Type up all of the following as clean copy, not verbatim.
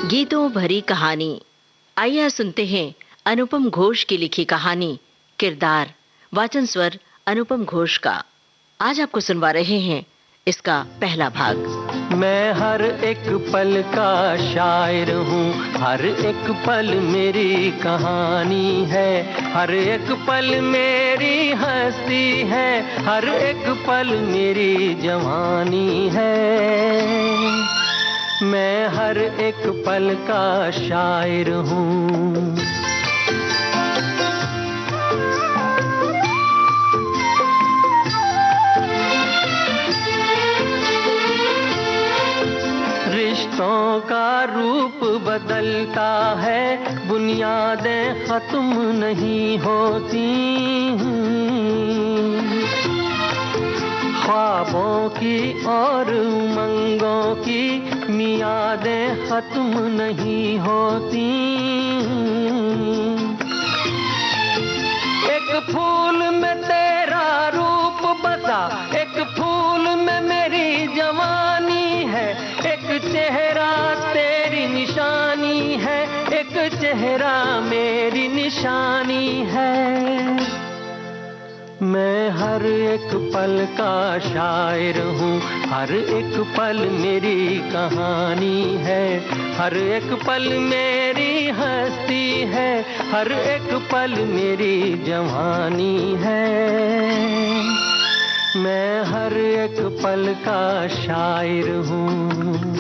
गीतों भरी कहानी। आइए सुनते हैं अनुपम घोष की लिखी कहानी किरदार। वाचन स्वर अनुपम घोष का। आज आपको सुनवा रहे हैं इसका पहला भाग। मैं हर एक पल का शायर हूँ, हर एक पल मेरी कहानी है, हर एक पल मेरी हस्ती है, हर एक पल मेरी जवानी है। मैं हर एक पल का शायर हूँ। रिश्तों का रूप बदलता है, बुनियादें खत्म नहीं होती। ख्वाबों की और उमंगों की मियादें खत्म नहीं होती। एक फूल में तेरा रूप बसा, एक फूल में मेरी जवानी है, एक चेहरा तेरी निशानी है, एक चेहरा मेरी निशानी है। मैं हर एक पल का शायर हूँ, हर एक पल मेरी कहानी है, हर एक पल मेरी हस्ती है, हर एक पल मेरी जवानी है। मैं हर एक पल का शायर हूँ।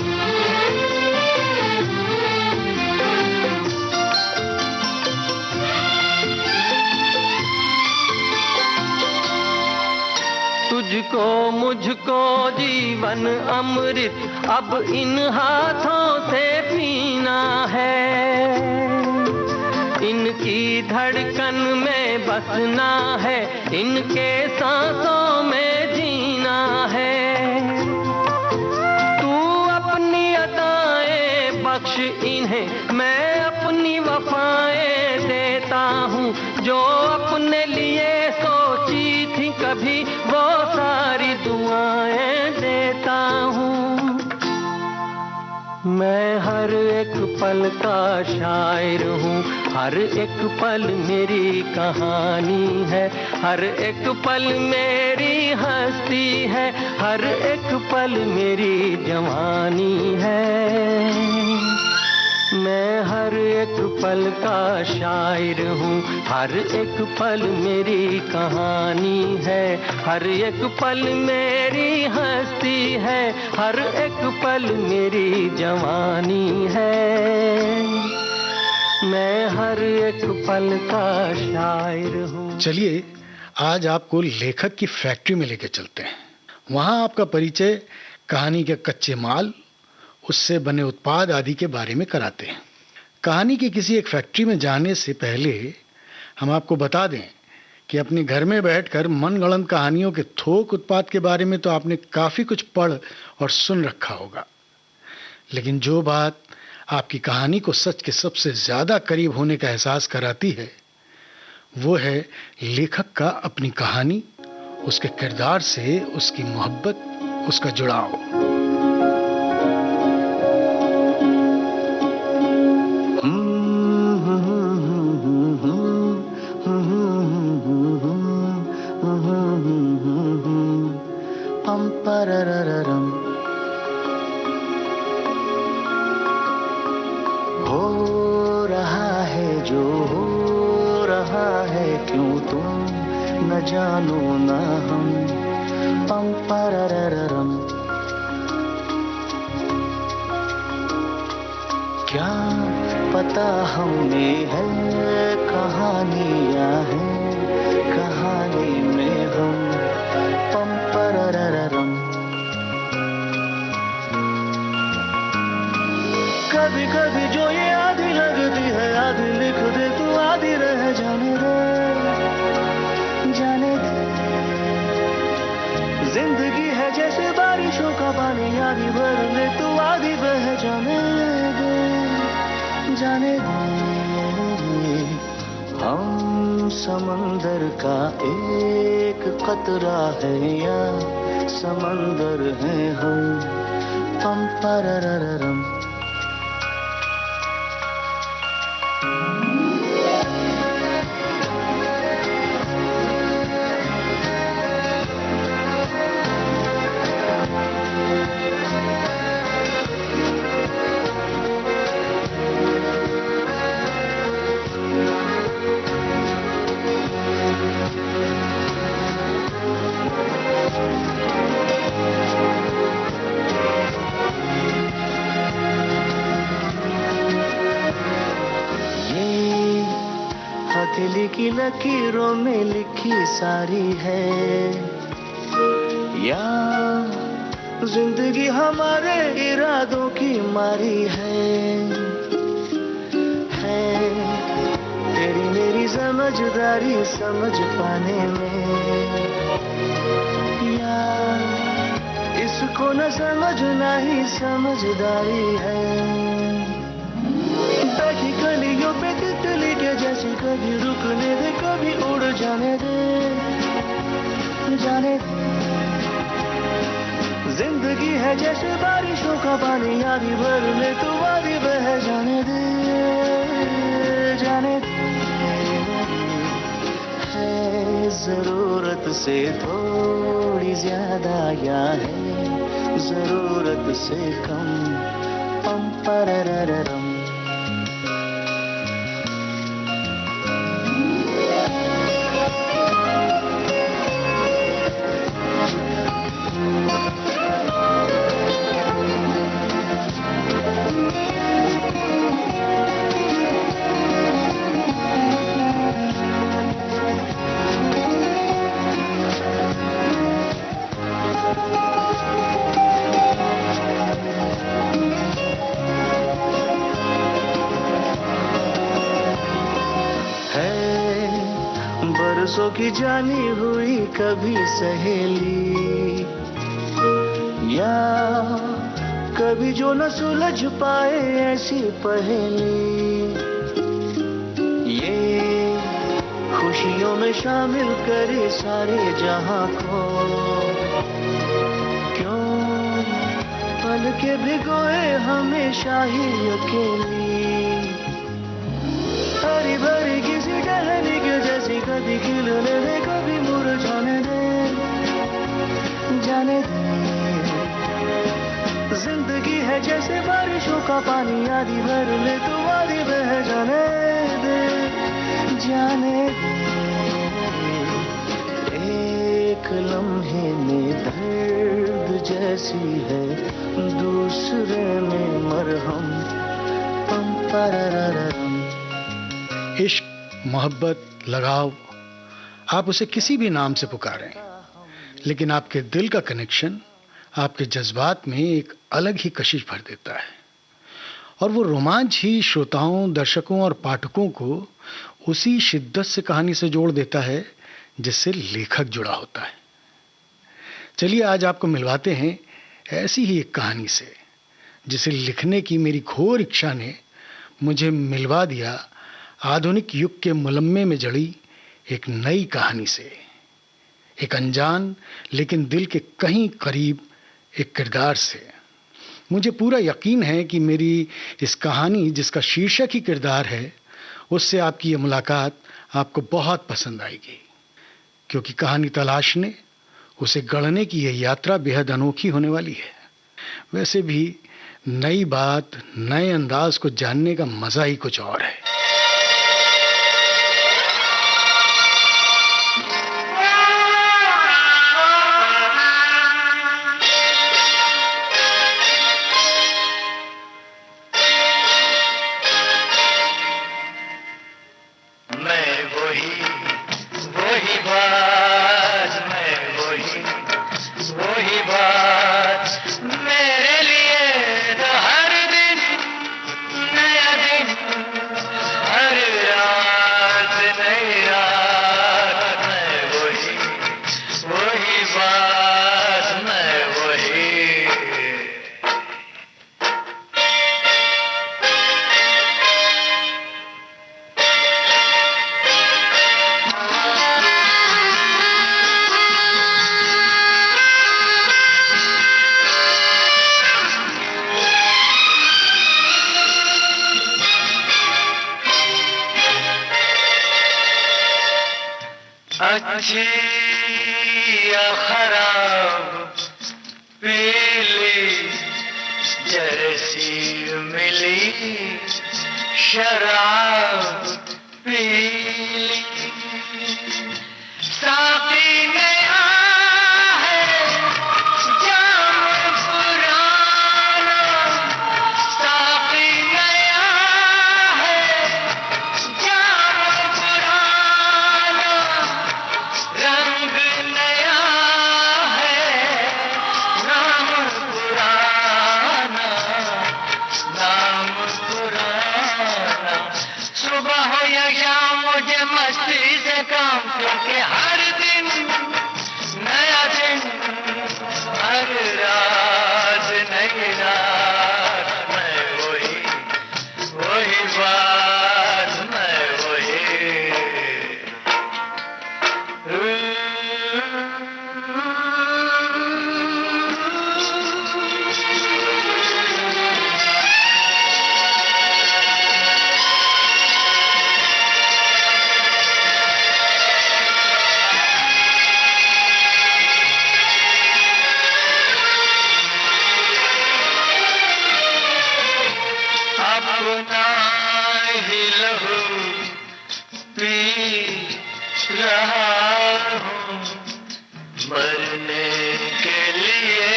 तुझको मुझको जीवन अमृत अब इन हाथों से पीना है, इनकी धड़कन में बसना है, इनके सांसों में जीना है। तू अपनी अदाएं बख्श इन्हें, मैं अपनी वफाएं देता हूँ, जो अपने लिए सोची थी कभी वो सारी दुआएं देता हूँ। मैं हर एक पल का शायर हूँ, हर एक पल मेरी कहानी है, हर एक पल मेरी हस्ती है, हर एक पल मेरी जवानी है। मैं हर एक पल का शायर हूँ, हर एक पल मेरी कहानी है, हर एक पल मेरी हस्ती है, हर एक पल मेरी जवानी है। मैं हर एक पल का शायर हूँ। चलिए आज आपको लेखक की फैक्ट्री में लेके चलते हैं। वहाँ आपका परिचय कहानी के कच्चे माल, उससे बने उत्पाद आदि के बारे में कराते हैं। कहानी की किसी एक फैक्ट्री में जाने से पहले हम आपको बता दें कि अपने घर में बैठकर मनगढ़ंत कहानियों के थोक उत्पाद के बारे में तो आपने काफ़ी कुछ पढ़ और सुन रखा होगा, लेकिन जो बात आपकी कहानी को सच के सबसे ज़्यादा करीब होने का एहसास कराती है वो है लेखक का अपनी कहानी, उसके किरदार से उसकी मोहब्बत, उसका जुड़ाव। हो रहा है जो हो रहा है, क्यों तुम न जानो ना हम। पम पररररम। क्या पता हमें है कहानियाँ हैं, कहानी में हम। पम पररररम। कभी कभी जो ये आधी लगती है, आधी लिख दे तू, आधी रह जाने दे, जाने दे। जिंदगी है जैसे बारिशों का पानी, आधी भर ले तू, आधी बह जाने दे, जाने दे। हम समंदर का एक कतरा है या समंदर है हम। पम पररररम। की लकीरों में लिखी सारी है, या जिंदगी हमारे इरादों की मारी है तेरी मेरी समझदारी समझ पाने में, या इसको न समझना ही समझदारी है। बैठी कलियों पे तितली के जैसी, कभी रुकने दे कभी उड़ जाने दे, जाने दे। जिंदगी है जैसे बारिशों का पानी, आधी भर ले तो आधी बह जाने दे, जाने दे। है जरूरत से थोड़ी ज्यादा या है जरूरत से कम, पम पररररम। बरसों की जानी हुई कभी सहेली, या कभी जो न सुलझ पाए ऐसी पहेली, ये खुशियों में शामिल करे सारे जहां को, क्यों पल के भिगोए हमेशा ही अकेली। हरी भरी किसी टहनी के जैसी, कभी खिलने दे कभी मुरझाने दे, जाने दे। जिंदगी है जैसे बारिशों का पानी, आधी भर ले तो आधी बह जाने दे, जाने दे। एक लम्हे में दर्द जैसी है, दूसरे में मरहम, पम पररररम। इश्क, मोहब्बत, लगाव, आप उसे किसी भी नाम से पुकारें, लेकिन आपके दिल का कनेक्शन आपके जज्बात में एक अलग ही कशिश भर देता है, और वो रोमांच ही श्रोताओं, दर्शकों और पाठकों को उसी शिद्दत से कहानी से जोड़ देता है जिससे लेखक जुड़ा होता है। चलिए आज आपको मिलवाते हैं ऐसी ही एक कहानी से, जिसे लिखने की मेरी घोर इच्छा ने मुझे मिलवा दिया आधुनिक युग के मुलम्मे में जड़ी एक नई कहानी से, एक अनजान लेकिन दिल के कहीं करीब एक किरदार से। मुझे पूरा यकीन है कि मेरी इस कहानी, जिसका शीर्षक ही किरदार है, उससे आपकी ये मुलाकात आपको बहुत पसंद आएगी, क्योंकि कहानी तलाशने, उसे गढ़ने की यह यात्रा बेहद अनोखी होने वाली है। वैसे भी नई बात, नए अंदाज को जानने का मजा ही कुछ और है। अच्छी या खराब पीली जैसी मिली शराब पीली, साकी नया है जाम पुराना, साकी नया है जाम पुराना, हमेशा मुझे मस्ती से काम, क्योंकि हर दिन नया दिन, हर रात नई रात, मैं वही बात, मैं वही। अपना ही लहू पी रहा हूँ, मरने के लिए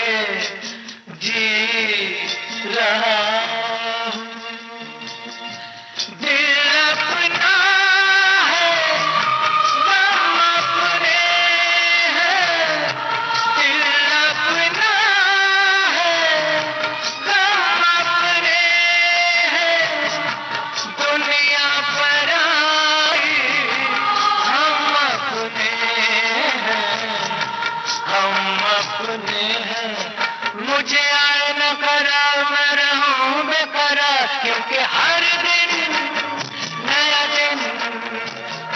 जी रहा हूँ। दिल अपना है, गम अपने हैं, दिल अपना है, गम अपने हैं, दुनिया पर आई, हम अपने हैं, हम अपने हैं। मुझे आए न करार, मैं रहूं बेकरार, क्योंकि हर दिन नया दिन,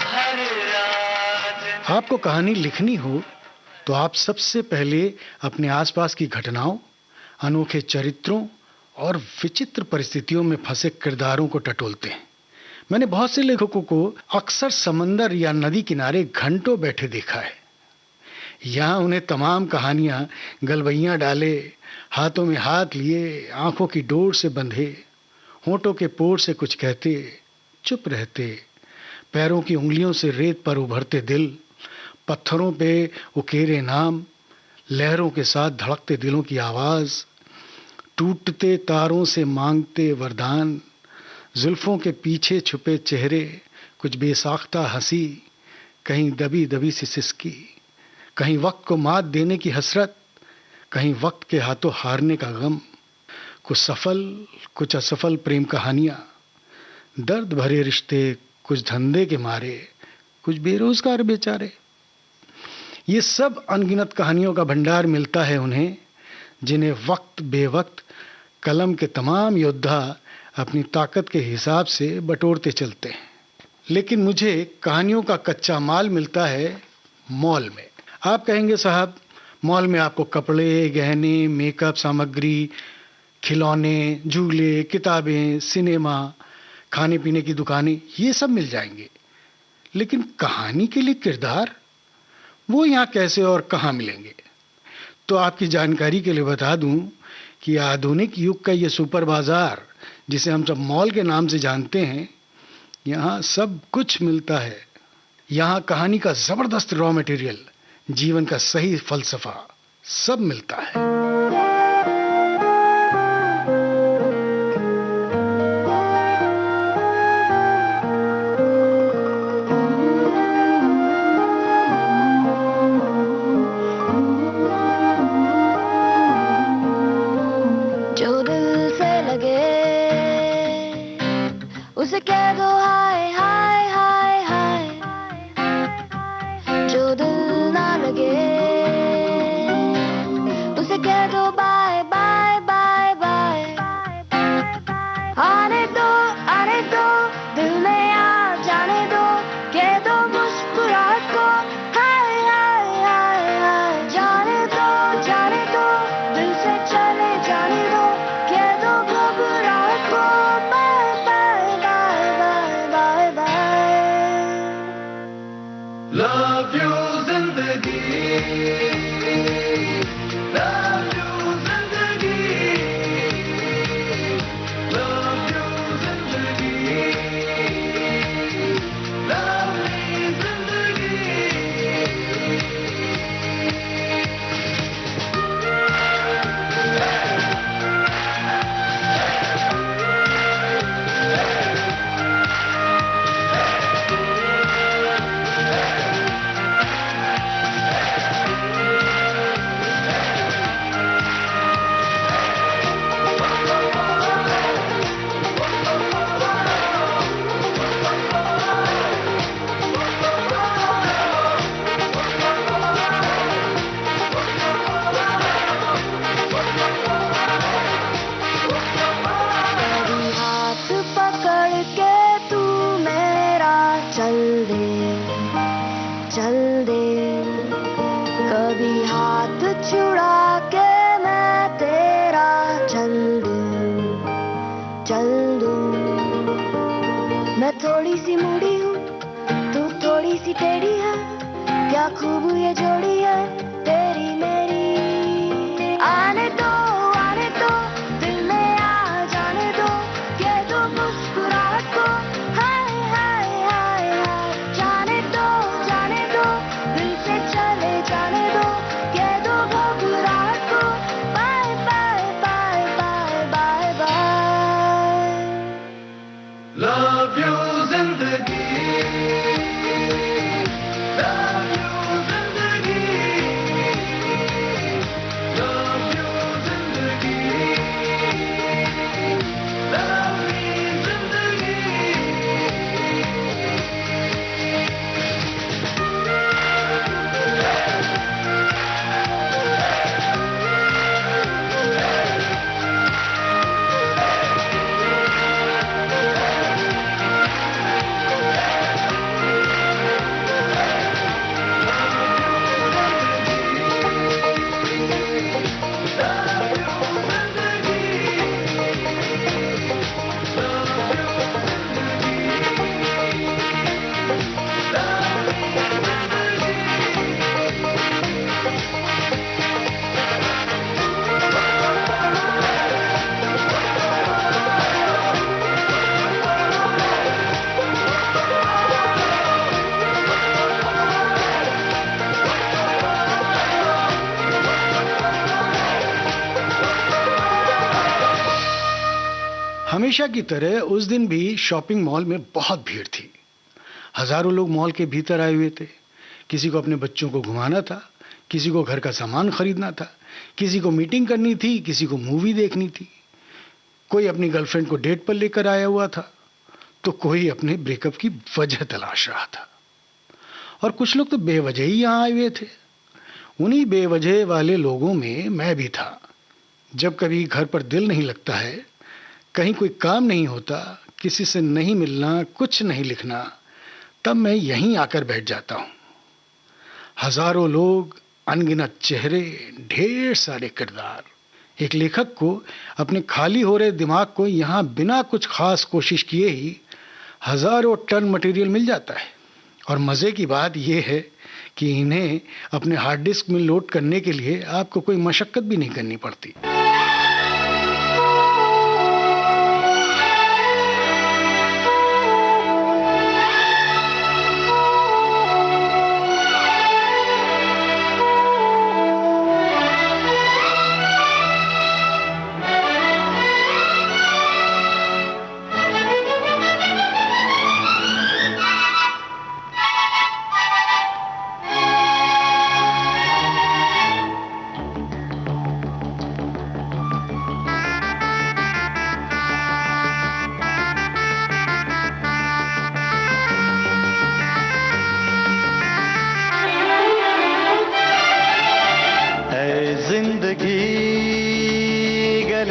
हर रात। आपको कहानी लिखनी हो तो आप सबसे पहले अपने आसपास की घटनाओं, अनोखे चरित्रों और विचित्र परिस्थितियों में फंसे किरदारों को टटोलते हैं। मैंने बहुत से लेखकों को अक्सर समंदर या नदी किनारे घंटों बैठे देखा है। यहाँ उन्हें तमाम कहानियां गलवैयां डाले, हाथों में हाथ लिए, आंखों की डोर से बंधे, होंठों के पोर से कुछ कहते, चुप रहते, पैरों की उंगलियों से रेत पर उभरते दिल, पत्थरों पे उकेरे नाम, लहरों के साथ धड़कते दिलों की आवाज, टूटते तारों से मांगते वरदान, जुल्फों के पीछे छुपे चेहरे, कुछ बेसाख्ता हंसी, कहीं दबी दबी सी सिसकी, कहीं वक्त को मात देने की हसरत, कहीं वक्त के हाथों हारने का गम, कुछ सफल कुछ असफल प्रेम कहानियां, दर्द भरे रिश्ते, कुछ धंधे के मारे, कुछ बेरोजगार बेचारे। ये सब अनगिनत कहानियों का भंडार मिलता है उन्हें, जिन्हें वक्त बेवक्त कलम के तमाम योद्धा अपनी ताकत के हिसाब से बटोरते चलते हैं। लेकिन मुझे कहानियों का कच्चा माल मिलता है मॉल में। आप कहेंगे साहब, मॉल में आपको कपड़े, गहने, मेकअप सामग्री, खिलौने, झूले, किताबें, सिनेमा, खाने पीने की दुकानें, ये सब मिल जाएंगे। लेकिन कहानी के लिए किरदार, वो यहाँ कैसे और कहाँ मिलेंगे? तो आपकी जानकारी के लिए बता दूं कि आधुनिक युग का ये सुपर बाजार, जिसे हम सब मॉल के नाम से जानते हैं, यहाँ सब कुछ मिलता है। यहाँ कहानी का जबरदस्त रॉ मटेरियल, जीवन का सही फलसफा, सब मिलता है। जो दिल से लगे उसे कह दो हाय हाय हाय हाय, जो दिल ना लगे उसे कह दो बाय बाय बाय बाय। आने दो दिल में आ जाने दो, कह दो मुस्कुराहट को हाय हाय हाय हाय। जाने दो दिल से चले जाने दो, कह दो घबराहट को बाय बाय बाय बाय। चल दूं। मैं थोड़ी सी मूडी हूँ, तू थोड़ी सी टेढ़ी है, क्या खूब ये जोड़ी है तेरी मेरी। आने दो दिल में आ जाने दो, कह दो मुस्कुराहट को हाय हाय हाय हाय। जाने दो दिल से चले जाने दो, कह दो घबराहट को bye bye bye bye bye bye. Love you जिंदगी, लव यू जिंदगी, लव यू जिंदगी, लव मी जिंदगी। हमेशा की तरह उस दिन भी शॉपिंग मॉल में बहुत भीड़ थी। हजारों लोग मॉल के भीतर आए हुए थे। किसी को अपने बच्चों को घुमाना था, किसी को घर का सामान खरीदना था, किसी को मीटिंग करनी थी, किसी को मूवी देखनी थी। कोई अपनी गर्लफ्रेंड को डेट पर लेकर आया हुआ था, तो कोई अपने ब्रेकअप की वजह तलाश रहा था। और कुछ लोग तो बेवजह ही यहाँ आए हुए थे। उन्हीं बेवजह वाले लोगों में मैं भी था। जब कभी घर पर दिल नहीं लगता है, कहीं कोई काम नहीं होता, किसी से नहीं मिलना, कुछ नहीं लिखना, तब मैं यहीं आकर बैठ जाता हूँ। हजारों लोग, अनगिनत चेहरे, ढेर सारे किरदार। एक लेखक को अपने खाली हो रहे दिमाग को यहाँ बिना कुछ खास कोशिश किए ही हजारों टन मटेरियल मिल जाता है। और मज़े की बात यह है कि इन्हें अपने हार्ड डिस्क में लोड करने के लिए आपको कोई मशक्कत भी नहीं करनी पड़ती।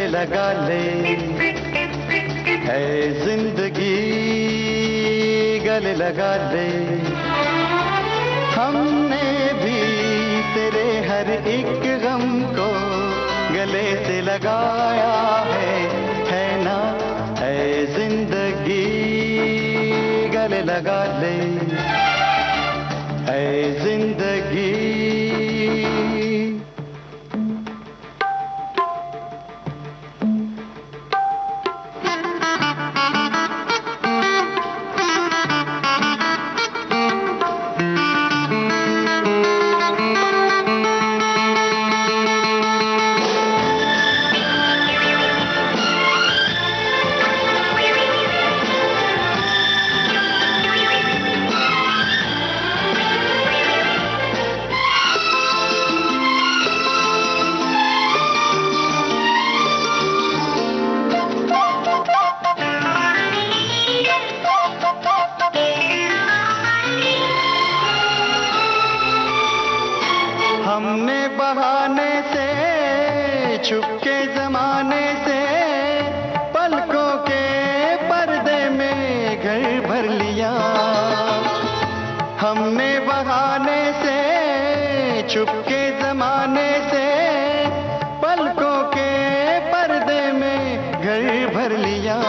लगा ले है जिंदगी गले लगा ले। हमने भी तेरे हर एक गम को गले से लगाया है ना। है जिंदगी गले लगा ले है जिंदगी। हमने बहाने से छुपके जमाने से पलकों के पर्दे में घर भर लिया। हमने बहाने से छुपके जमाने से पलकों के पर्दे में घर भर लिया।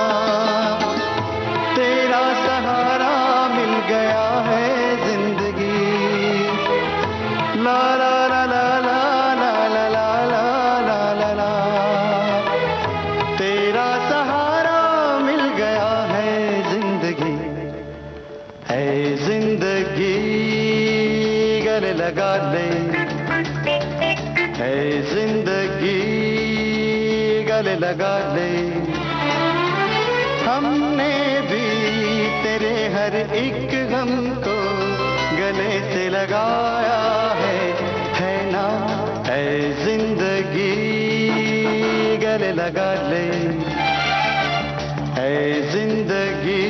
लगा ले, ऐ जिंदगी गले लगा ले। हमने भी तेरे हर एक गम को गले से लगाया है ना? ऐ जिंदगी गले लगा ले, ऐ जिंदगी।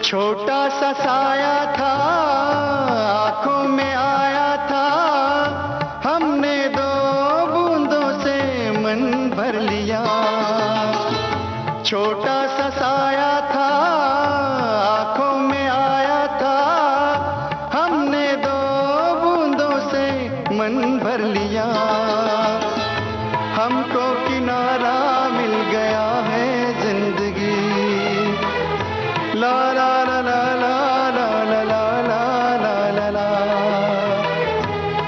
छोटा सा साया था, आंखों में आया था, हमने दो बूंदों से मन भर लिया। छोटा सा साया था, आंखों में आया था, हमने दो बूंदों से मन भर लिया। हमको किनारा मिल गया है जिंदगी, ला ला ला ला ला ला ला ला ला ला ला।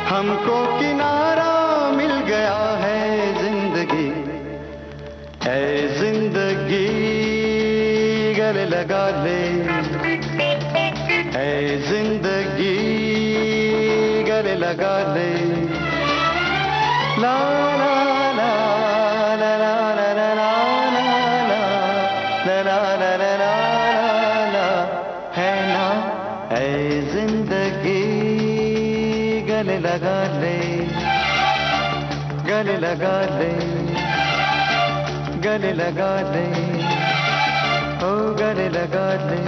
हमको किनारा मिल गया है जिंदगी, ऐ जिंदगी गले लगा ले, ऐ जिंदगी गले लगा ले। ला ला ला ला ला ला ला ला ला ला ला ला ला है ना? ऐ जिंदगी गले लगा ले, गले लगा ले, गले लगा ले, ओ गले लगा ले।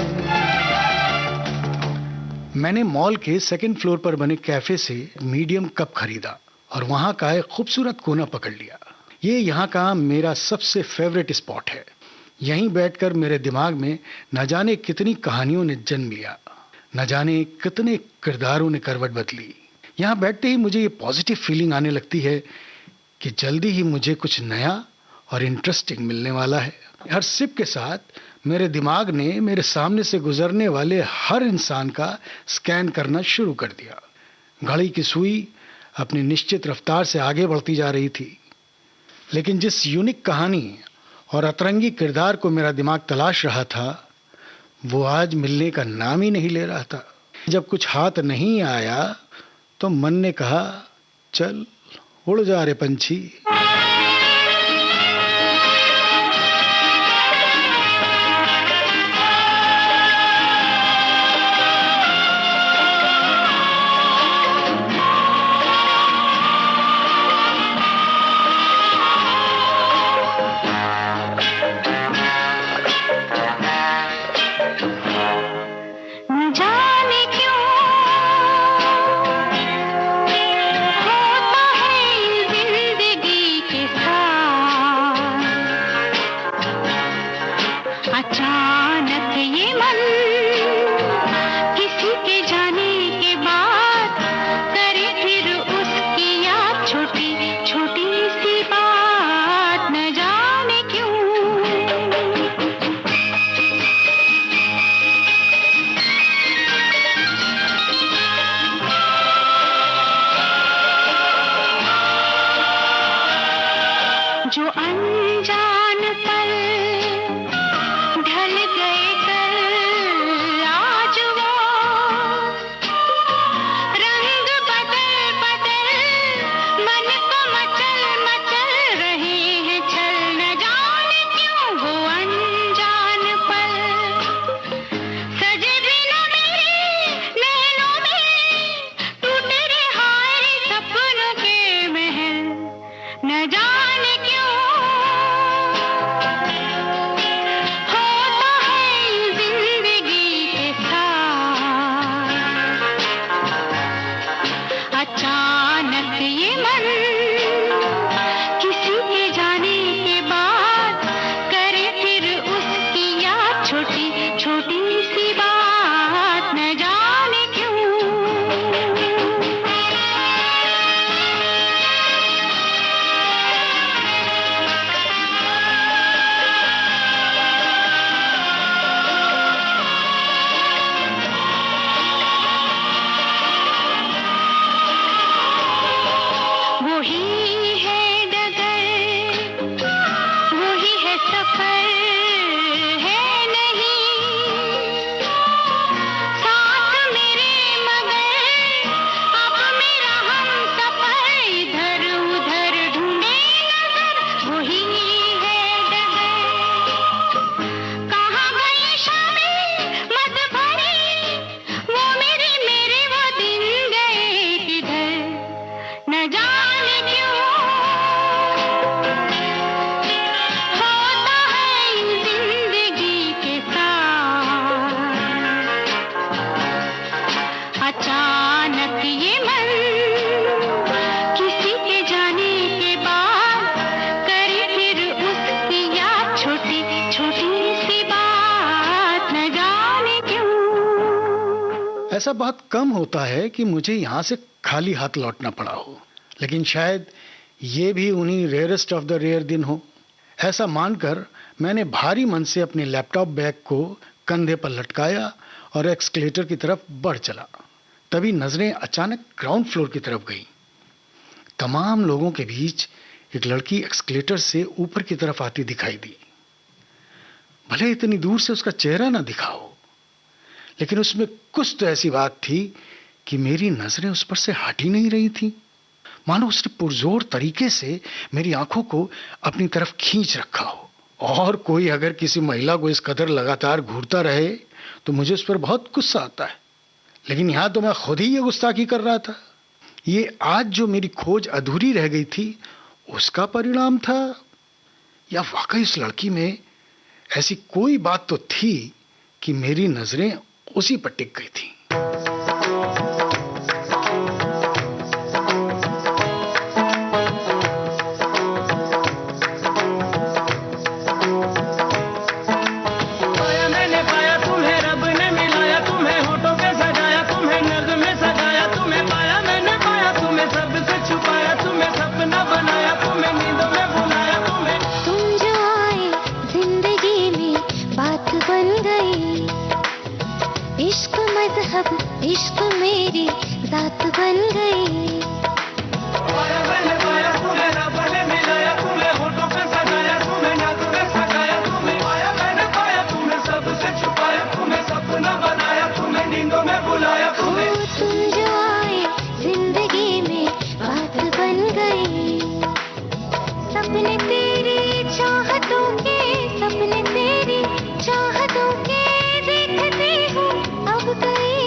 मैंने मॉल के सेकंड फ्लोर पर बने कैफे से मीडियम कप खरीदा और वहां का एक खूबसूरत कोना पकड़ लिया। ये यहाँ का मेरा सबसे फेवरेट स्पॉट है। यहीं बैठकर मेरे दिमाग में न जाने कितनी कहानियों ने जन्म लिया, न जाने कितने किरदारों ने करवट बदली। यहाँ बैठते ही मुझे ये पॉजिटिव फीलिंग आने लगती है कि जल्दी ही मुझे कुछ नया और इंटरेस्टिंग मिलने वाला है। हर सिप के साथ मेरे दिमाग ने मेरे सामने से गुजरने वाले हर इंसान का स्कैन करना शुरू कर दिया। घड़ी की सुई अपनी निश्चित रफ्तार से आगे बढ़ती जा रही थी, लेकिन जिस यूनिक कहानी और अतरंगी किरदार को मेरा दिमाग तलाश रहा था, वो आज मिलने का नाम ही नहीं ले रहा था। जब कुछ हाथ नहीं आया तो मन ने कहा, चल उड़ जा रे पंछी। होता है जिंदगी अचानक ये मन किसी के जाने के बाद करे फिर उसकी याद, छोटी छोटी सी बात न जाने क्यों। वही है डगर, वही है सफर, है नहीं साथ मेरे, मगर अब मेरा हम सफर इधर उधर ढूंढे नजर। वही है डगर, कहाँ गई शामें मत भरी, वो मेरे वो दिन गए किधर न जाने क्यों। होता है इन जिंदगी के साथ, अचानक ये मन किसी के जाने के बाद करे फिर उसकी याद, छोटी छोटी सी बात न जाने क्यों। ऐसा बहुत कम होता है कि मुझे यहाँ से खाली हाथ लौटना पड़ा हो, लेकिन शायद ये भी उन्हीं रेयरेस्ट ऑफ द रेयर दिन हो। ऐसा मानकर मैंने भारी मन से अपने लैपटॉप बैग को कंधे पर लटकाया और एक्सकलेटर की तरफ बढ़ चला। तभी नजरें अचानक ग्राउंड फ्लोर की तरफ गई। तमाम लोगों के बीच एक लड़की एक्सकलेटर से ऊपर की तरफ आती दिखाई दी। भले इतनी दूर से उसका चेहरा ना दिखा हो, लेकिन उसमें कुछ तो ऐसी बात थी कि मेरी नजरें उस पर से हट ही नहीं रही थी। मानो उसने पुरजोर तरीके से मेरी आंखों को अपनी तरफ खींच रखा हो। और कोई अगर किसी महिला को इस कदर लगातार घूरता रहे तो मुझे उस पर बहुत गुस्सा आता है, लेकिन यहां तो मैं खुद ही ये गुस्ताखी कर रहा था। ये आज जो मेरी खोज अधूरी रह गई थी उसका परिणाम था, या वाकई उस लड़की में ऐसी कोई बात तो थी कि मेरी नजरें उसी पर टिक गई थी। पाया मैंने पाया तुम्हें, रब ने मिलाया तुम्हें, होठों पे सजाया तुम्हें, नज़्म में सजाया तुम्हें। पाया मैंने पाया तुम्हें, सबसे छुपाया तुम्हें, सपना बनाया तुम्हें, नींदों में बुलाया तुम्हें। तुम जो आए जिंदगी में बात बन गई, इश्क मजहब इश्क मेरी जात बन गई। पाया मैंने पाया तुम्हें, रब ने मिलाया तुम्हें, होठों पे सजाया तुम्हें, नज़्म में सजाया तुम्हें। पाया मैंने पाया तुम्हें, सबसे छुपाया तुम्हें, सपना बनाया तुम्हें, नींदों में बुलाया तुम्हें। ओ तुम जो आए जिंदगी में बात बन गई, सपने तेरी चाहतों के, सपने तेरी चाहतों के देखती हूँ अब गई।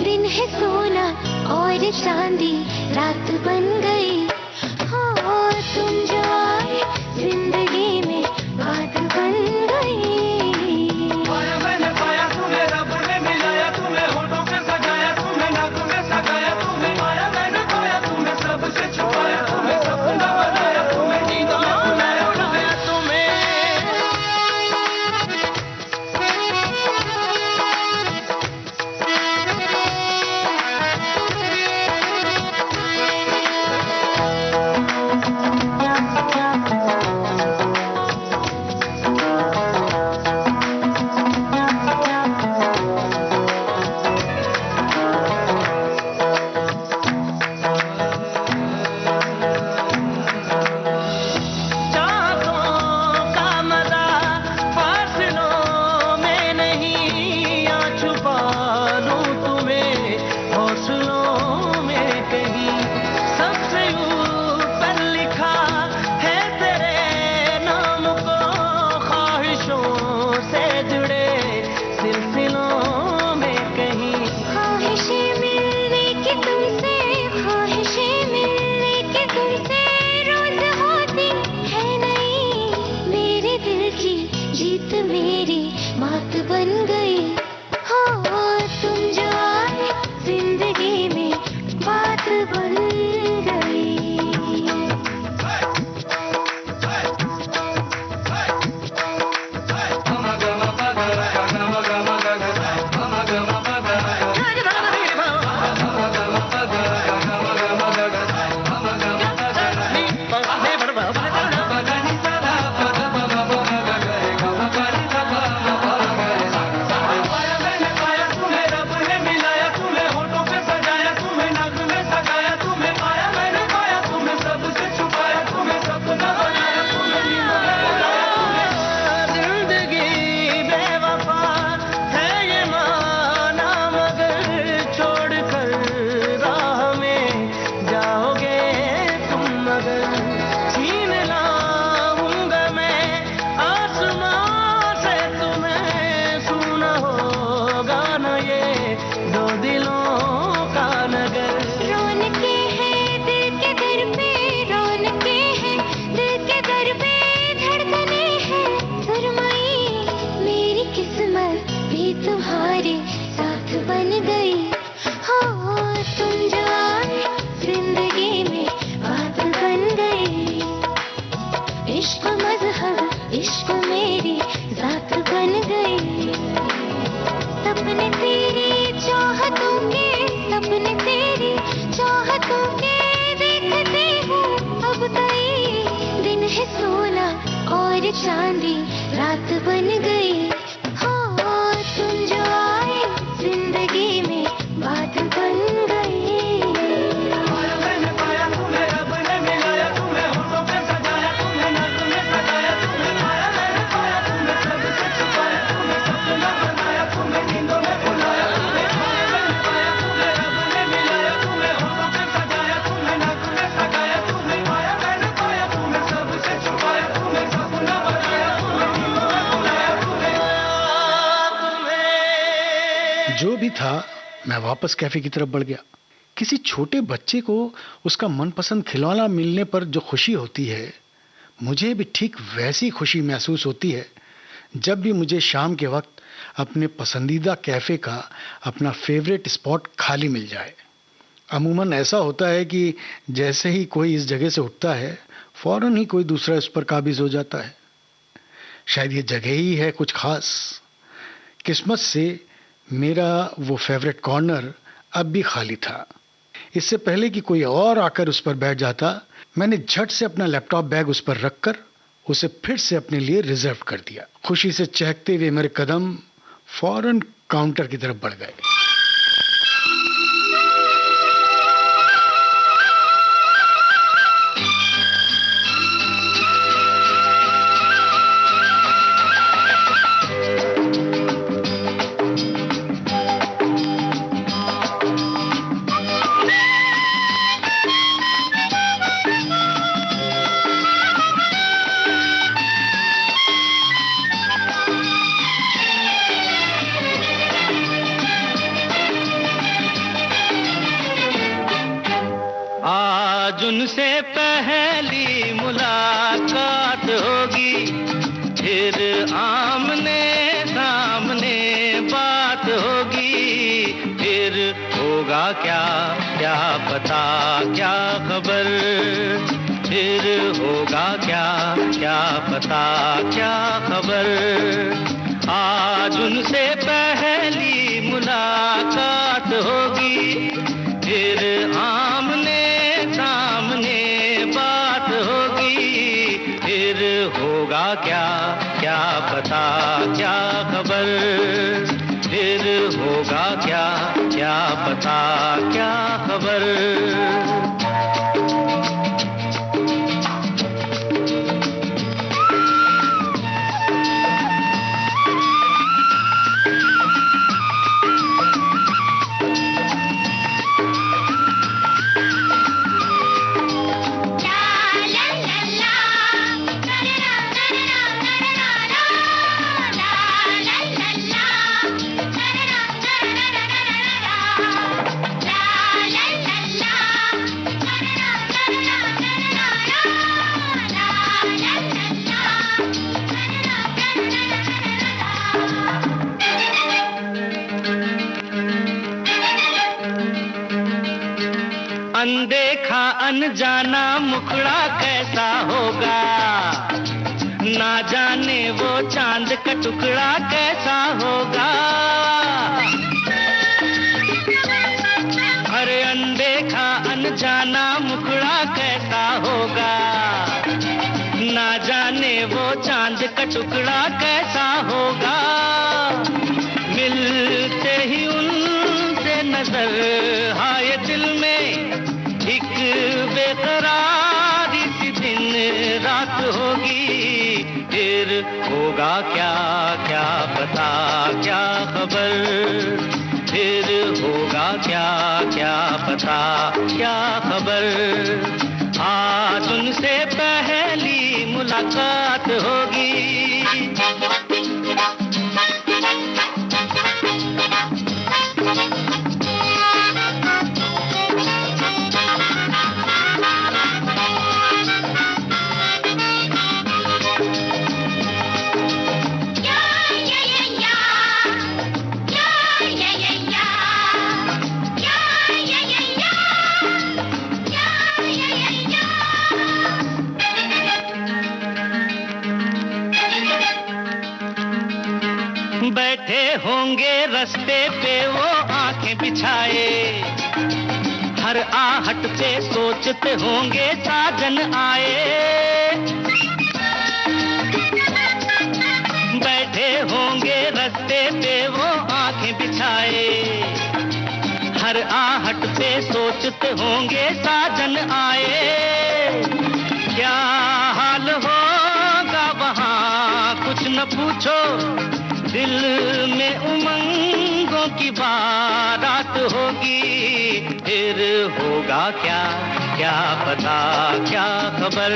दिन है सोना और चांदी रात बन गई। हो तुम जो आए जिंदगी में बात बन गई। पाया मैंने पाया तुम्हें, रब ने मिलाया तुम्हें, होठों पे सजाया तुम्हें, नज़्म में सजाया तुम्हें। पाया मैंने पाया तुम्हें, सबसे छुपाया तुम्हें, सपना बनाया तुम्हें, नींदों में बुलाया तुम्हें। तुम्हें फिर चांदी रात बन गई। हो तुम जो आए जिंदगी में बात बन गई। जो भी था, मैं वापस कैफे की तरफ बढ़ गया। किसी छोटे बच्चे को उसका मनपसंद खिलौना मिलने पर जो खुशी होती है, मुझे भी ठीक वैसी खुशी महसूस होती है जब भी मुझे शाम के वक्त अपने पसंदीदा कैफे का अपना फेवरेट स्पॉट खाली मिल जाए। अमूमन ऐसा होता है कि जैसे ही कोई इस जगह से उठता है, फौरन ही कोई दूसरा इस पर काबिज हो जाता है। शायद ये जगह ही है कुछ खास। किस्मत से मेरा वो फेवरेट कॉर्नर अब भी खाली था। इससे पहले कि कोई और आकर उस पर बैठ जाता, मैंने झट से अपना लैपटॉप बैग उस पर रखकर उसे फिर से अपने लिए रिजर्व कर दिया। खुशी से चहकते हुए मेरे कदम फौरन काउंटर की तरफ बढ़ गए। आज उनसे पहली मुलाकात होगी, फिर आमने सामने बात होगी। फिर होगा क्या क्या पता क्या खबर, फिर होगा क्या क्या पता क्या खबर। आज उनसे पहली मुलाकात होगी, फिर आमने सामने बात होगी। फिर होगा क्या क्या पता क्या खबर, फिर होगा क्या क्या पता क्या खबर। अनदेखा अनजाना मुखड़ा कैसा होगा, ना जाने वो चांद का टुकड़ा कैसा होगा। अरे अनदेखा अनजाना मुखड़ा कैसा होगा, ना जाने वो चांद का टुकड़ा कैसा होगा। मिलते ही उनसे नजर आए दिल में एक बेकरारी सी दिन रात होगी। फिर होगा क्या क्या पता क्या खबर, फिर होगा क्या क्या पता क्या खबर। आज उनसे पहली मुलाकात होगी। बैठे होंगे रास्ते पे वो आंखें बिछाए, हर आहट पे सोचते होंगे साजन आए। रस्ते पे वो आंखें बिछाए, हर आहट पे सोचते होंगे साजन आए। क्या हाल होगा वहाँ कुछ न पूछो, दिल में उमंगों की बारात होगी। फिर होगा क्या क्या पता क्या खबर,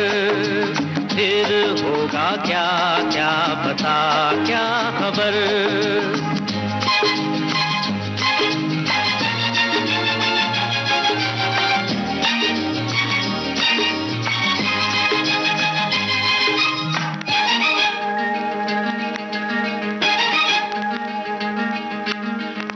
फिर होगा क्या क्या पता क्या खबर।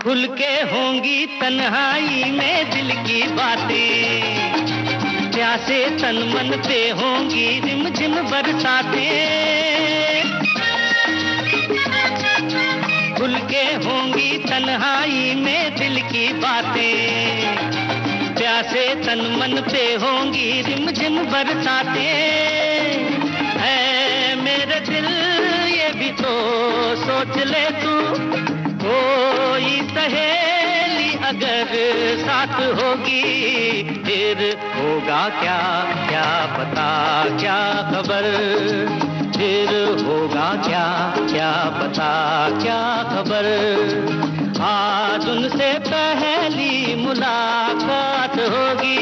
खुल के होंगी तन्हाई में दिल की बातें, प्यासे तन मन पे होंगी रिमझिम बरसातें। खुल के होंगी तन्हाई में दिल की बातें, प्यासे तन मन पे होंगी रिमझिम बरसातें। है मेरे दिल ये भी तो सोच ले तू, कोई सहेली अगर साथ होगी। फिर होगा क्या क्या पता क्या खबर, फिर होगा क्या क्या पता क्या खबर। आज उनसे पहली मुलाकात होगी,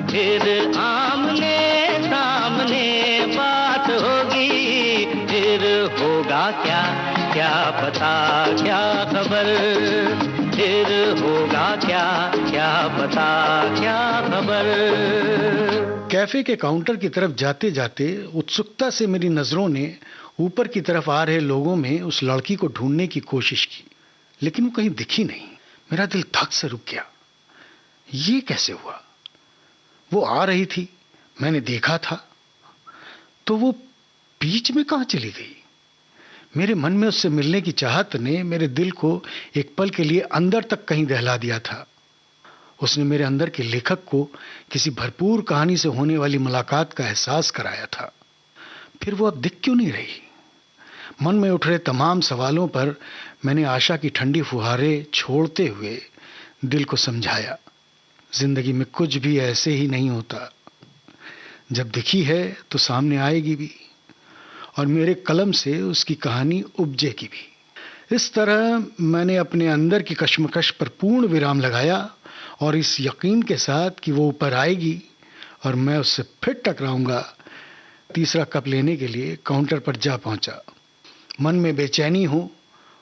फिर आमने सामने बात होगी। फिर होगा क्या क्या पता क्या खबर, फिर होगा क्या क्या पता क्या खबर। कैफे के काउंटर की तरफ जाते जाते उत्सुकता से मेरी नजरों ने ऊपर की तरफ आ रहे लोगों में उस लड़की को ढूंढने की कोशिश की, लेकिन वो कहीं दिखी नहीं। मेरा दिल धक से रुक गया। ये कैसे हुआ? वो आ रही थी, मैंने देखा था, तो वो बीच में कहां चली गई? मेरे मन में उससे मिलने की चाहत ने मेरे दिल को एक पल के लिए अंदर तक कहीं दहला दिया था। उसने मेरे अंदर के लेखक को किसी भरपूर कहानी से होने वाली मुलाकात का एहसास कराया था। फिर वो अब दिख क्यों नहीं रही? मन में उठ रहे तमाम सवालों पर मैंने आशा की ठंडी फुहारें छोड़ते हुए दिल को समझाया, जिंदगी में कुछ भी ऐसे ही नहीं होता। जब दिखी है तो सामने आएगी भी, और मेरे कलम से उसकी कहानी उपजेगी भी। इस तरह मैंने अपने अंदर की कश्मकश पर पूर्ण विराम लगाया और इस यकीन के साथ कि वो ऊपर आएगी और मैं उससे फिर टकराऊंगा, तीसरा कप लेने के लिए काउंटर पर जा पहुंचा। मन में बेचैनी हो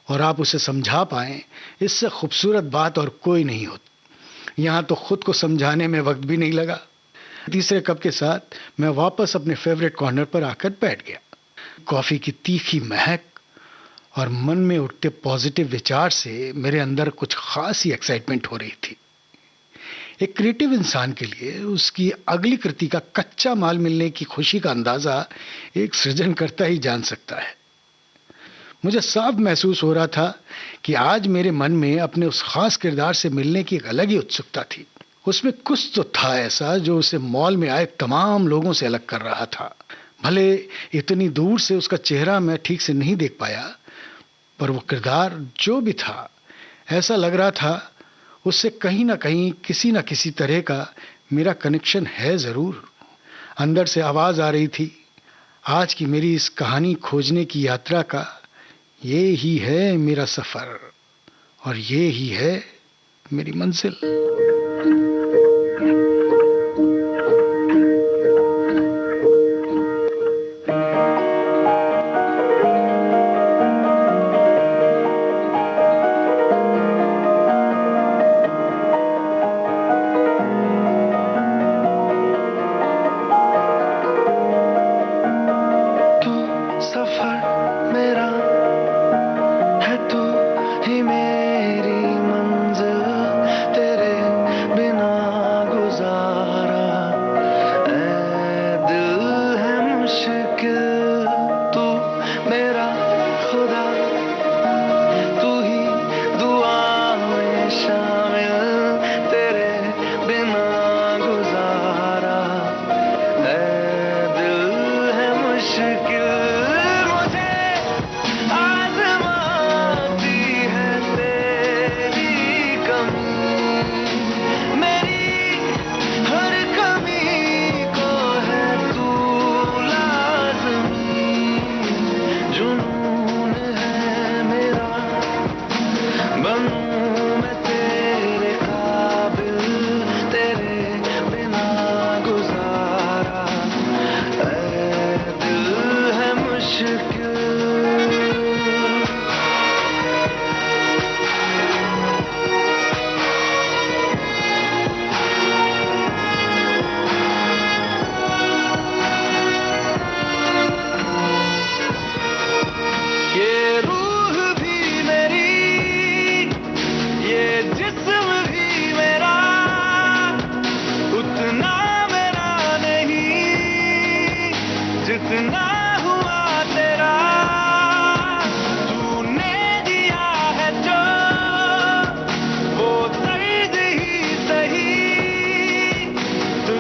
और आप उसे समझा पाएं, इससे खूबसूरत बात और कोई नहीं होती। यहाँ तो खुद को समझाने में वक्त भी नहीं लगा। तीसरे कप के साथ मैं वापस अपने फेवरेट कॉर्नर पर आकर बैठ गया। कॉफी की तीखी महक और मन में उठते पॉजिटिव विचार से मेरे अंदर कुछ खास ही एक्साइटमेंट हो रही थी। एक क्रिएटिव इंसान के लिए उसकी अगली कृति का कच्चा माल मिलने की खुशी का अंदाजा एक सृजनकर्ता ही जान सकता है। मुझे साफ महसूस हो रहा था कि आज मेरे मन में अपने उस खास किरदार से मिलने की एक अलग ही उत्सुकता थी। उसमें कुछ तो था ऐसा जो उसे मॉल में आए तमाम लोगों से अलग कर रहा था। भले इतनी दूर से उसका चेहरा मैं ठीक से नहीं देख पाया, पर वो किरदार जो भी था, ऐसा लग रहा था उससे कहीं ना कहीं किसी ना किसी तरह का मेरा कनेक्शन है जरूर। अंदर से आवाज आ रही थी, आज की मेरी इस कहानी खोजने की यात्रा का ये ही है मेरा सफर और ये ही है मेरी मंजिल।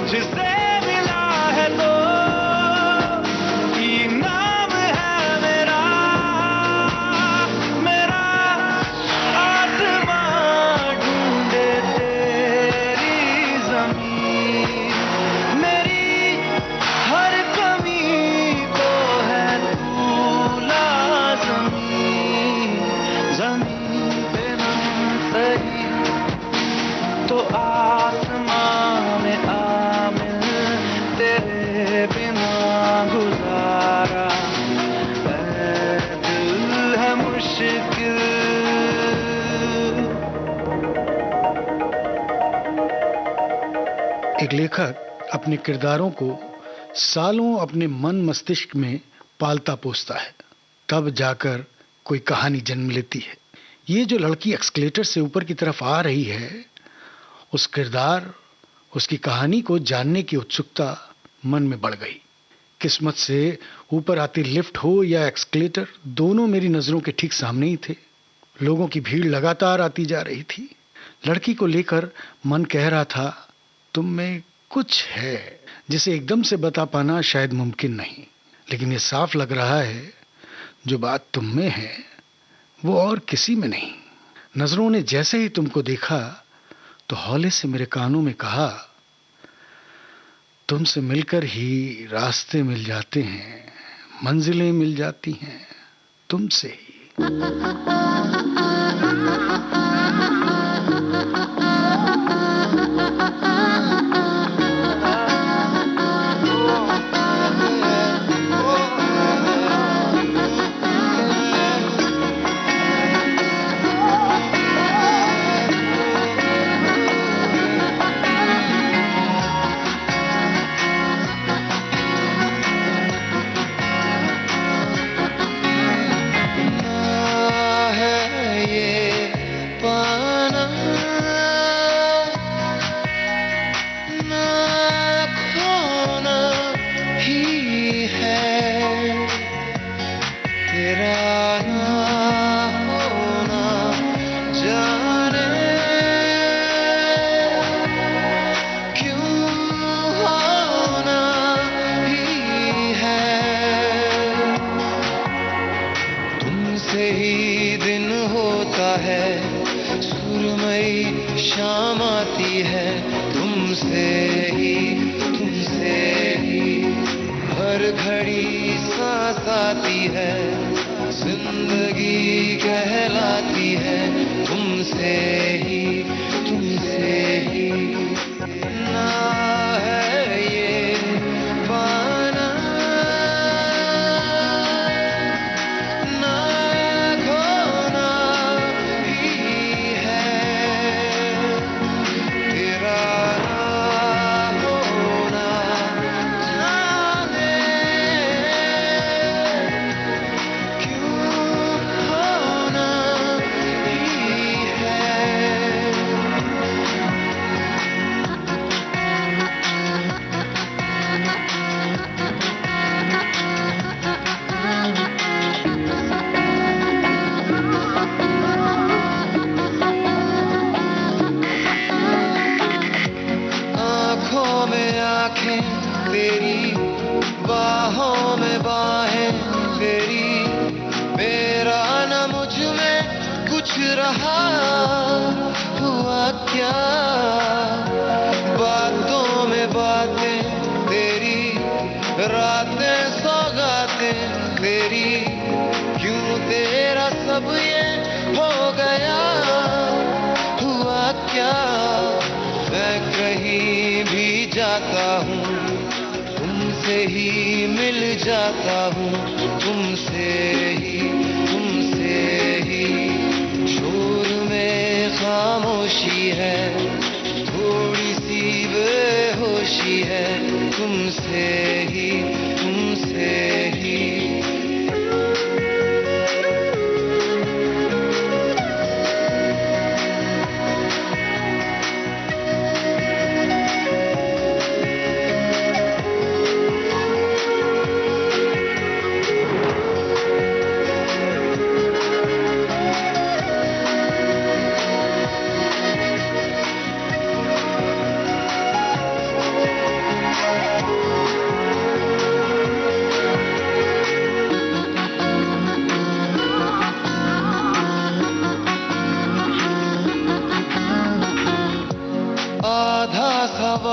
तुझसे मिला है तो इनाम है मेरा, मेरा आसमां ढूंढे तेरी ज़मीन, मेरी हर कमी को है तू लाज़मी, ज़मीन पे हम सही तो आसमां में आमिल, तेरे बिना गुजारा है दिल है मुश्किल। एक लेखक अपने किरदारों को सालों अपने मन मस्तिष्क में पालता पोसता है, तब जाकर कोई कहानी जन्म लेती है। ये जो लड़की एक्सकलेटर से ऊपर की तरफ आ रही है, उस किरदार, उसकी कहानी को जानने की उत्सुकता मन में बढ़ गई। किस्मत से ऊपर आती लिफ्ट हो या एक्सकलेटर, दोनों मेरी नजरों के ठीक सामने ही थे। लोगों की भीड़ लगातार आती जा रही थी। लड़की को लेकर मन कह रहा था, तुम में कुछ है जिसे एकदम से बता पाना शायद मुमकिन नहीं, लेकिन ये साफ लग रहा है जो बात तुम में है वो और किसी में नहीं। नजरों ने जैसे ही तुमको देखा तो हौले से मेरे कानों में कहा, तुमसे मिलकर ही रास्ते मिल जाते हैं, मंजिलें मिल जाती हैं तुमसे ही।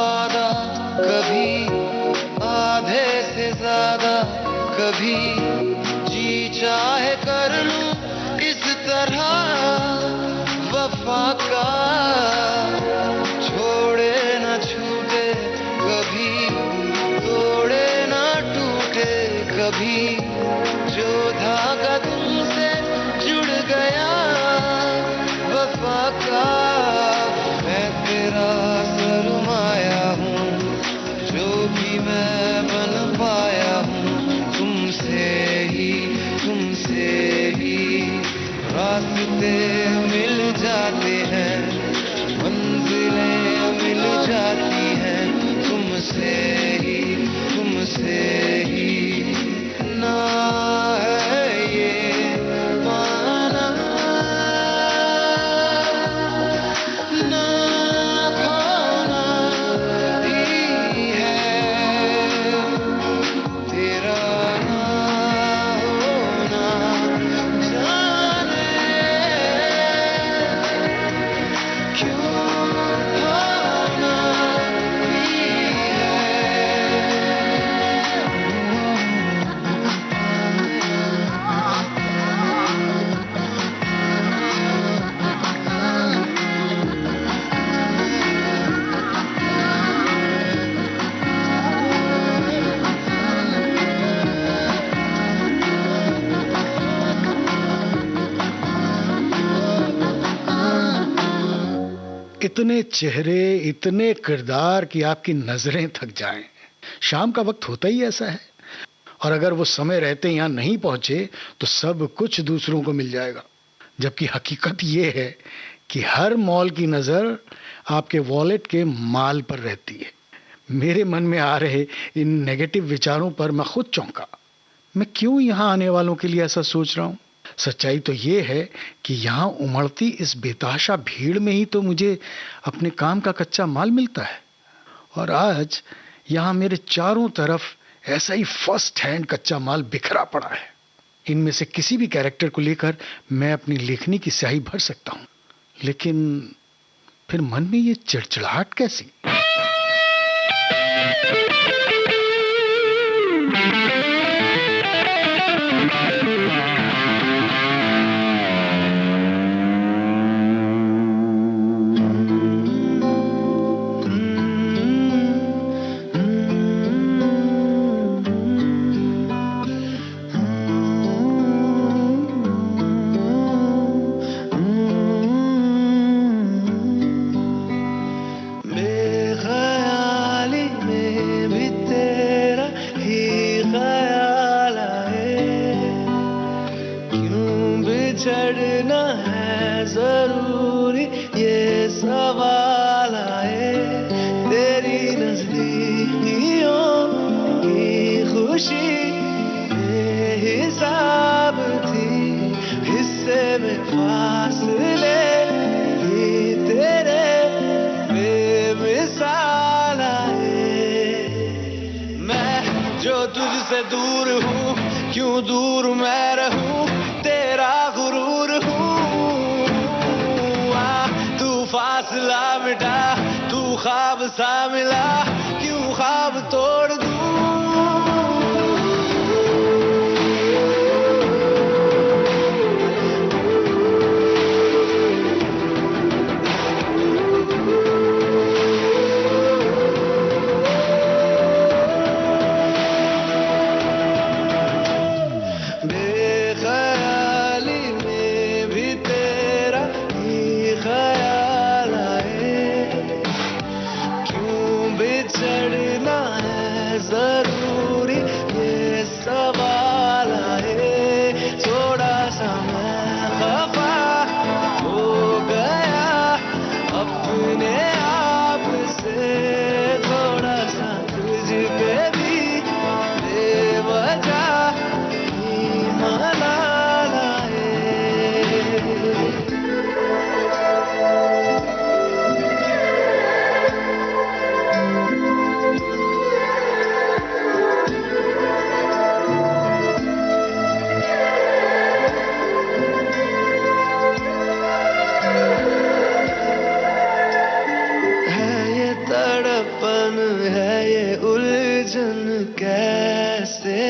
वादा, कभी आधे से ज्यादा, कभी जी चाहे कर लूं इस तरह वफा का, छोड़े न छूटे कभी, तोड़े न टूटे कभी, जो धागा तुमसे जुड़ गया वफा का, मैं तेरा सरमाया हूँ, जो भी मैं बन पाया हूँ, तुमसे ही रास्ते मिल जाते हैं, मंजिलें मिल जाती हैं, तुमसे ही ना है ये पाना, ना खोना ही है, तेरा ना होना जाने क्यों होना ही है। इतने चेहरे, इतने किरदार कि आपकी नजरें थक जाएं। शाम का वक्त होता ही ऐसा है, और अगर वो समय रहते यहाँ नहीं पहुंचे तो सब कुछ दूसरों को मिल जाएगा। जबकि हकीकत ये है कि हर मॉल की नजर आपके वॉलेट के माल पर रहती है। मेरे मन में आ रहे इन नेगेटिव विचारों पर मैं खुद चौंका। मैं क्यों यहाँ आने वालों के लिए ऐसा सोच रहा हूँ? सच्चाई तो ये है कि यहाँ उमड़ती इस बेतहाशा भीड़ में ही तो मुझे अपने काम का कच्चा माल मिलता है, और आज यहाँ मेरे चारों तरफ ऐसा ही फर्स्ट हैंड कच्चा माल बिखरा पड़ा है। इनमें से किसी भी कैरेक्टर को लेकर मैं अपनी लेखनी की स्याही भर सकता हूँ, लेकिन फिर मन में ये चिड़चिड़ाहट कैसी? चढ़ना है जरूरी ये सवाल आए, तेरी नजदीकियों की खुशी बेहिसाब थी, हिस्से में फासले ही तेरे बेमिसाल आए। मैं जो तुझसे दूर हूँ, क्यों दूर मैं रहूं, तेरा गुरूर हूँ। तू फासला मिटा, तू ख्वाब सा मिला, क्यों ख्वाब तोड़ दूं। चढ़ना है जरूरी ये सवाल आए, थोड़ा सा मैं खफा हो गया अपने आप से, थोड़ा सा तुझ पे भी बेवजह ही मलाल आए। बन है ये उलझन, कैसे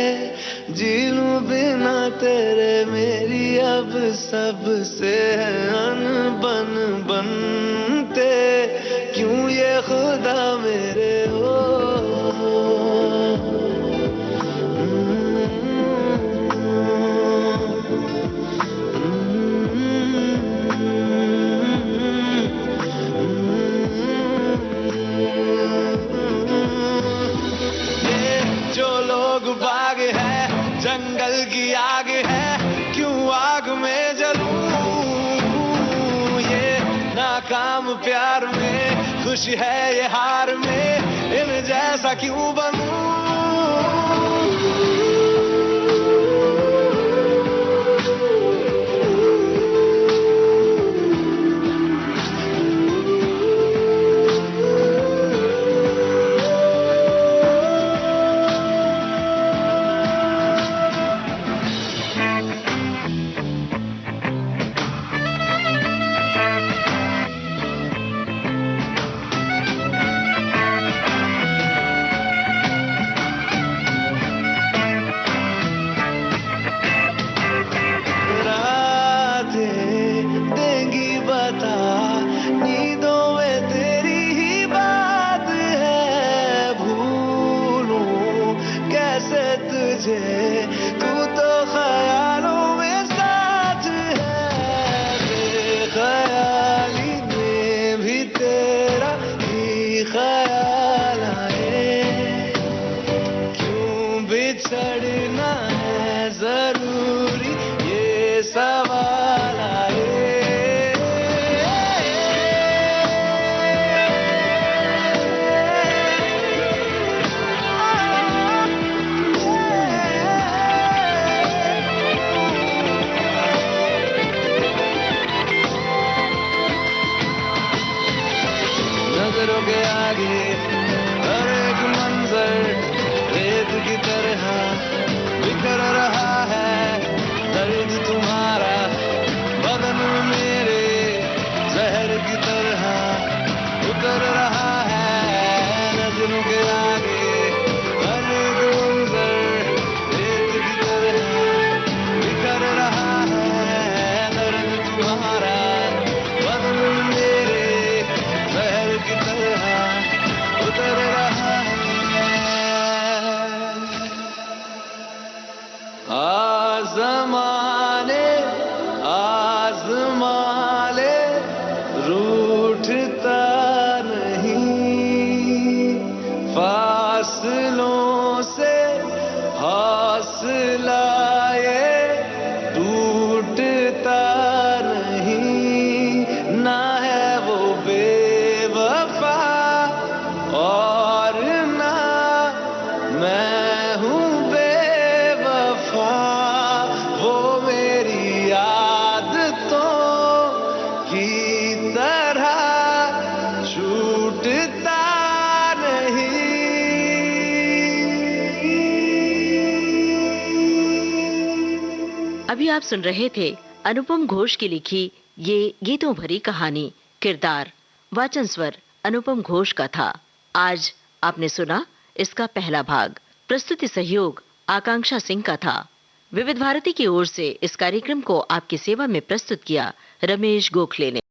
जी लूं बिना तेरे, मेरी अब सबसे है अनबन बनते, क्यों ये खुदा मेरे हो। बाग है जंगल की आग है, क्यों आग में जलूं, ये नाकाम प्यार में खुशी है ये हार में, इन जैसा क्यों बनूं। नींदों में तेरी ही बात है, भूलूं कैसे तुझे, तू तो ख्यालों में साथ है, बेख्याली में भी तेरा ही ख्याल आए, क्यों बिछड़ना है जरूरी ये सवाल आए। नजरों के आगे हर एक मंजर रेत की तरह बिखर रहा है, दर्द तुम्हारा बदन में मेरे जहर की तरह उतर रहा है। नजरों के आगे हर एक मंजर रेत की तरह बिखर रहा है, दर्द तुम्हारा बदन में मेरे जहर की तरह उतर रहा है। आज़माने आज़माले रूठता नहीं, फासलों से हौसला ये टूटता नहीं, ना है वो बेवफा और ना मैं हूँ बेवफा, वो मेरी आदतों की तरह छूटता नहीं। अभी आप सुन रहे थे अनुपम घोष की लिखी ये गीतों भरी कहानी। किरदार वाचन स्वर अनुपम घोष का था। आज आपने सुना इसका पहला भाग। प्रस्तुति सहयोग आकांक्षा सिंह का था। विविध भारती की ओर से इस कार्यक्रम को आपकी सेवा में प्रस्तुत किया रमेश गोखले ने।